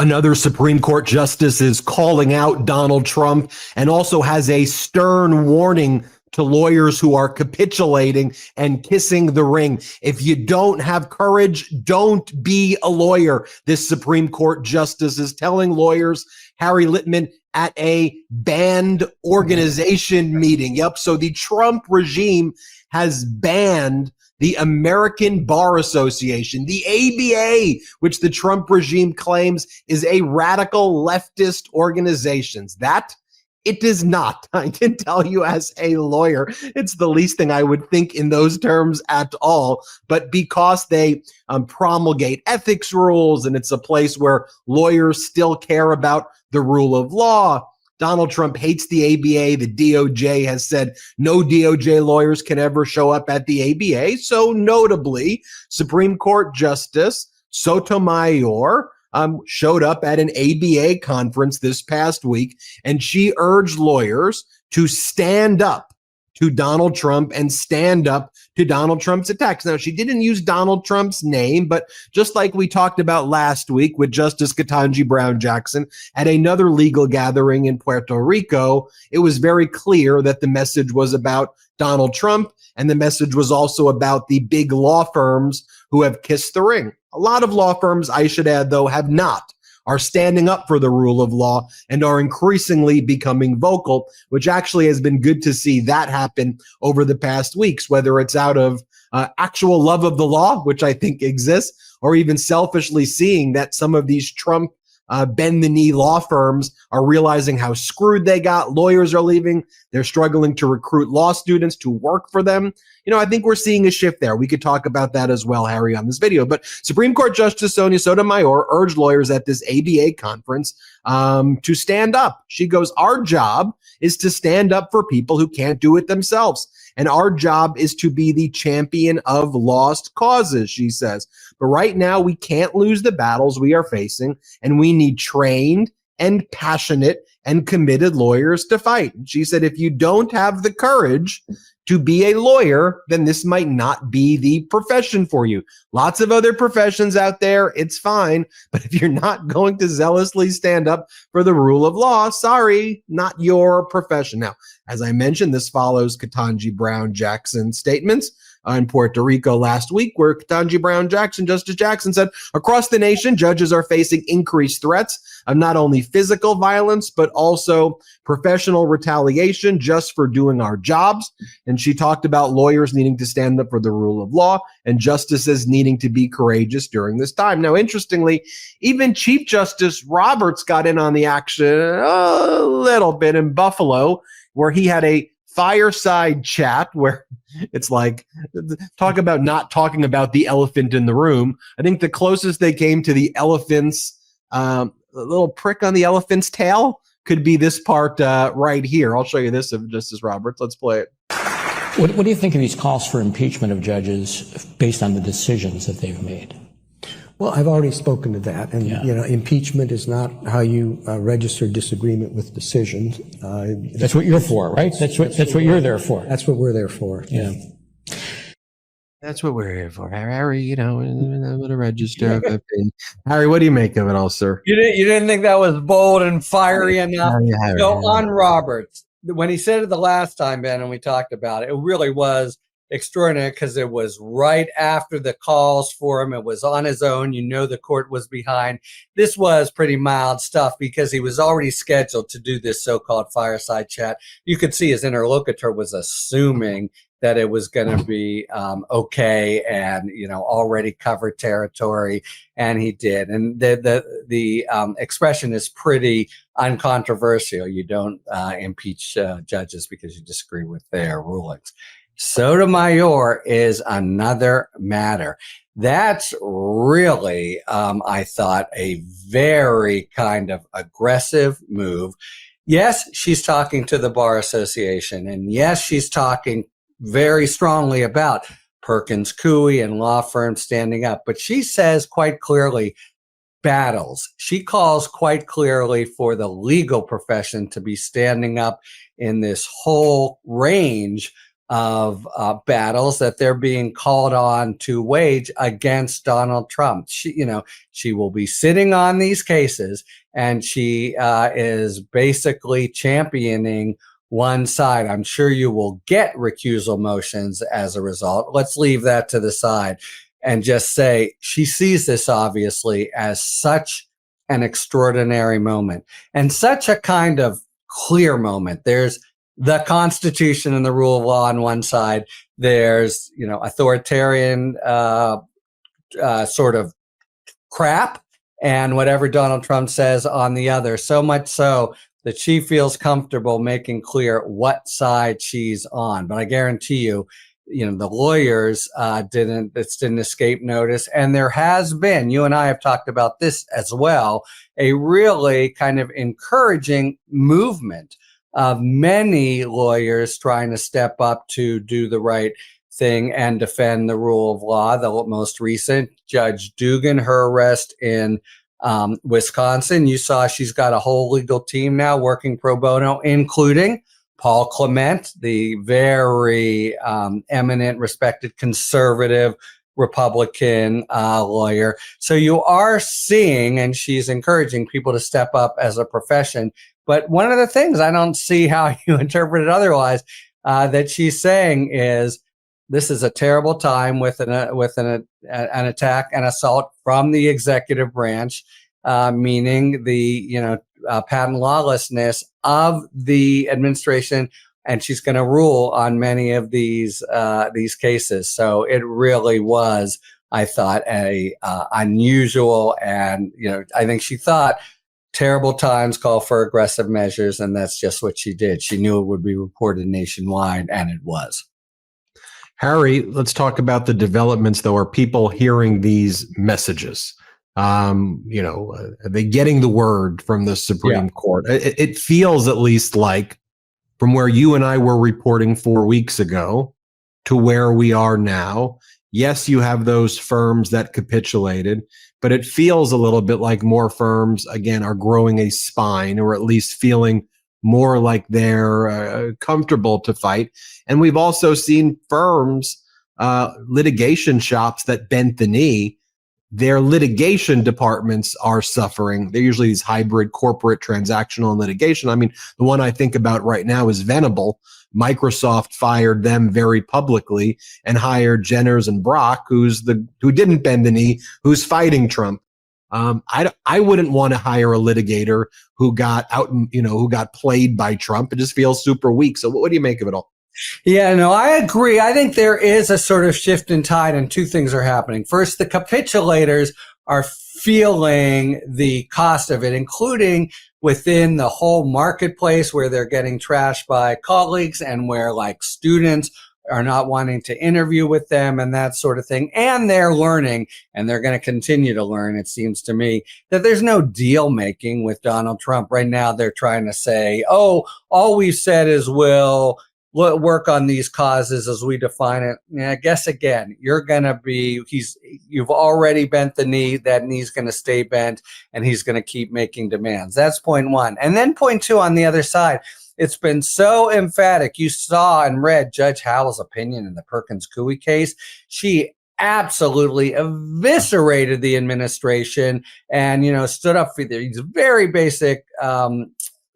Another Supreme Court justice is calling out Donald Trump and also has a stern warning to lawyers who are capitulating and kissing the ring. If you don't have courage, don't be a lawyer. This Supreme Court justice is telling lawyers, Harry Litman, at a banned organization meeting. Yep. So the Trump regime has banned the American Bar Association, the ABA, which the Trump regime claims is a radical leftist organization. That it is not. I can tell you as a lawyer, it's the least thing I would think in those terms at all. But because they promulgate ethics rules and it's a place where lawyers still care about the rule of law, Donald Trump hates the ABA. The DOJ has said no DOJ lawyers can ever show up at the ABA. So notably, Supreme Court Justice Sotomayor showed up at an ABA conference this past week, and she urged lawyers to stand up to Donald Trump and stand up to Donald Trump's attacks. Now, she didn't use Donald Trump's name, but just like we talked about last week with Justice Ketanji Brown Jackson at another legal gathering in Puerto Rico, it was very clear that the message was about Donald Trump, and the message was also about the big law firms who have kissed the ring. A lot of law firms, I should add, though, have not, are standing up for the rule of law and are increasingly becoming vocal, which actually has been good to see that happen over the past weeks, whether it's out of actual love of the law, which I think exists, or even selfishly seeing that some of these Trump bend the knee law firms are realizing how screwed they got. Lawyers are leaving. They're struggling to recruit law students to work for them. You know, I think we're seeing a shift there. We could talk about that as well, Harry, on this video. But Supreme Court Justice Sonia Sotomayor urged lawyers at this ABA conference to stand up. She goes, our job is to stand up for people who can't do it themselves. And our job is to be the champion of lost causes, she says. But right now, we can't lose the battles we are facing, and we need trained and passionate and committed lawyers to fight. And she said, if you don't have the courage to be a lawyer, then this might not be the profession for you. Lots of other professions out there, it's fine. But if you're not going to zealously stand up for the rule of law, sorry, not your profession. Now, as I mentioned, this follows Ketanji Brown Jackson's statements in Puerto Rico last week, where Ketanji Brown Jackson, Justice Jackson, said, across the nation, judges are facing increased threats of not only physical violence, but also professional retaliation just for doing our jobs. And she talked about lawyers needing to stand up for the rule of law and justices needing to be courageous during this time. Now, interestingly, even Chief Justice Roberts got in on the action a little bit in Buffalo, where he had a fireside chat where it's like, talk about not talking about the elephant in the room. I think the closest they came to the elephant's little prick on the elephant's tail could be this part right here. I'll show you this of Justice Roberts. Let's play it. What do you think of these calls for impeachment of judges based on the decisions that they've made? Well, I've already spoken to that, and you know, impeachment is not how you register disagreement with decisions. That's what you're for, right? That's what you're there for. That's what we're there for. Yeah. That's what we're here for, Harry. You know, I'm going to register. Harry, what do you make of it all, sir? You didn't think that was bold and fiery enough? Harry, So on Roberts, when he said it the last time, Ben, and we talked about it, it really was extraordinary because it was right after the calls for him. It was on his own. You know, the court was behind. This was pretty mild stuff because he was already scheduled to do this so-called fireside chat. You could see his interlocutor was assuming that it was going to be okay and, you know, already covered territory, and he did. And the expression is pretty uncontroversial. You don't impeach judges because you disagree with their rulings. Sotomayor is another matter. That's really, I thought, a very kind of aggressive move. Yes, she's talking to the Bar Association, and yes, she's talking very strongly about Perkins Coie and law firms standing up, but she says quite clearly battles. She calls quite clearly for the legal profession to be standing up in this whole range battles that they're being called on to wage against Donald Trump. She will be sitting on these cases, and she is basically championing one side. I'm sure you will get recusal motions as a result. Let's leave that to the side and just say she sees this obviously as such an extraordinary moment and such a kind of clear moment. There's the Constitution and the rule of law on one side. There's, authoritarian sort of crap and whatever Donald Trump says on the other. So much so that she feels comfortable making clear what side she's on. But I guarantee you, the lawyers didn't escape notice. And there has been, you and I have talked about this as well, a really kind of encouraging movement of many lawyers trying to step up to do the right thing and defend the rule of law. The most recent, Judge Dugan, her arrest in Wisconsin, you saw she's got a whole legal team now working pro bono, including Paul Clement, the very eminent, respected conservative Republican lawyer. So you are seeing, and she's encouraging people to step up as a profession. But one of the things, I don't see how you interpret it otherwise, that she's saying is this is a terrible time with an attack and assault from the executive branch, meaning the patent lawlessness of the administration, and she's going to rule on many of these cases. So it really was, I thought, a unusual, and I think she thought terrible times call for aggressive measures, and that's just what she did. She knew it would be reported nationwide, and it was. Harry, let's talk about the developments, though. Are people hearing these messages? Are they getting the word from the Supreme Court? It feels at least like from where you and I were reporting 4 weeks ago to where we are now. Yes, you have those firms that capitulated, but it feels a little bit like more firms, again, are growing a spine, or at least feeling more like they're comfortable to fight. And we've also seen firms, litigation shops that bent the knee. Their litigation departments are suffering. They're usually these hybrid corporate transactional and litigation. I mean, the one I think about right now is Venable. Microsoft fired them very publicly and hired Jenners and Brock, who didn't bend the knee, who's fighting Trump. I wouldn't want to hire a litigator who got out, who got played by Trump. It just feels super weak. So what do you make of it all? Yeah, no, I agree. I think there is a sort of shift in tide, and two things are happening. First, the capitulators are feeling the cost of it, including within the whole marketplace where they're getting trashed by colleagues and where students are not wanting to interview with them and that sort of thing. And they're learning, and they're going to continue to learn, it seems to me, that there's no deal making with Donald Trump. Right now, they're trying to say, oh, all we've said is we'll work on these causes as we define it. And I guess, again, you've already bent the knee. That knee's going to stay bent, and he's going to keep making demands. That's point one. And then point two, on the other side, it's been so emphatic. You saw and read Judge Howell's opinion in the Perkins Coie case. She absolutely eviscerated the administration and, stood up for these very basic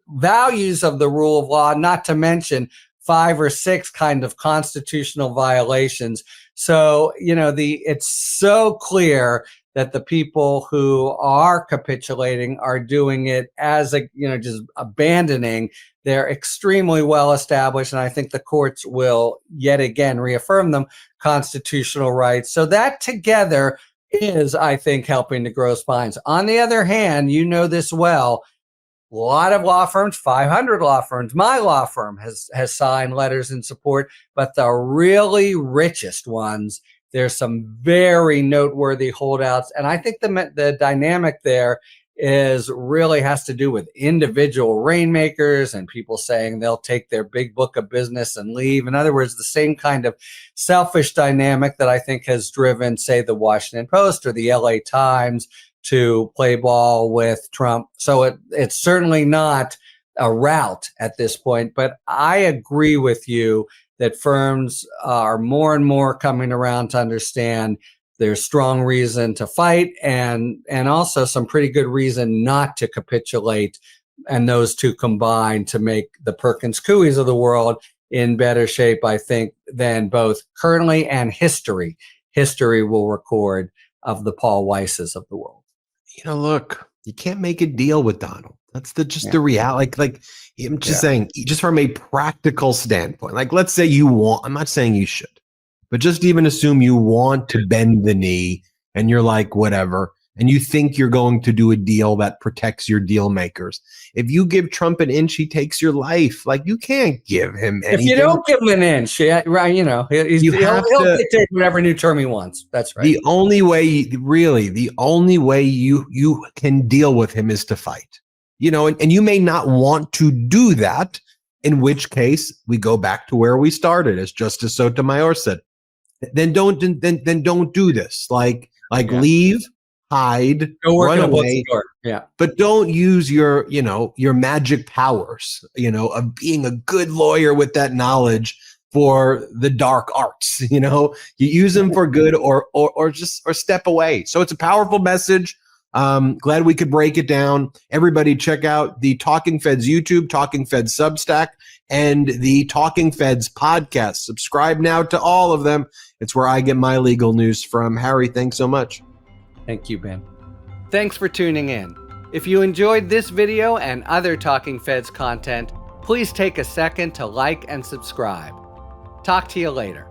values of the rule of law, not to mention 5 or 6 kind of constitutional violations. So, it's so clear that the people who are capitulating are doing it as just abandoning their extremely well established, and I think the courts will yet again reaffirm them, constitutional rights. So that together is, I think, helping to grow spines. On the other hand, this well, a lot of law firms, 500 law firms, my law firm has signed letters in support, but the really richest ones, there's some very noteworthy holdouts. And I think the dynamic there really has to do with individual rainmakers and people saying they'll take their big book of business and leave. In other words, the same kind of selfish dynamic that I think has driven, say, the Washington Post or the LA Times to play ball with Trump. So it's certainly not a rout at this point, but I agree with you that firms are more and more coming around to understand there's strong reason to fight and also some pretty good reason not to capitulate. And those two combine to make the Perkins Coie's of the world in better shape, I think, than both currently and history. History will record of the Paul Weisses of the world. Look, you can't make a deal with Donald. That's the reality. Like I'm just saying, just from a practical standpoint, like let's say you want, I'm not saying you should, but just even assume you want to bend the knee and you're like, whatever, and you think you're going to do a deal that protects your deal makers. If you give Trump an inch, he takes your life. Like you can't give him anything. If you don't give him an inch, right, he'll take whatever new term he wants. That's right. The only way you can deal with him is to fight. And you may not want to do that, in which case we go back to where we started, as Justice Sotomayor said. Then don't do this. Like leave, hide, run away. Yeah. But don't use your magic powers, of being a good lawyer with that knowledge for the dark arts. You use them for good or step away. So it's a powerful message. Glad we could break it down. Everybody check out the Talking Feds YouTube, Talking Feds Substack, and the Talking Feds podcast. Subscribe now to all of them. It's where I get my legal news from. Harry, thanks so much. Thank you, Ben. Thanks for tuning in. If you enjoyed this video and other Talking Feds content, please take a second to like and subscribe. Talk to you later.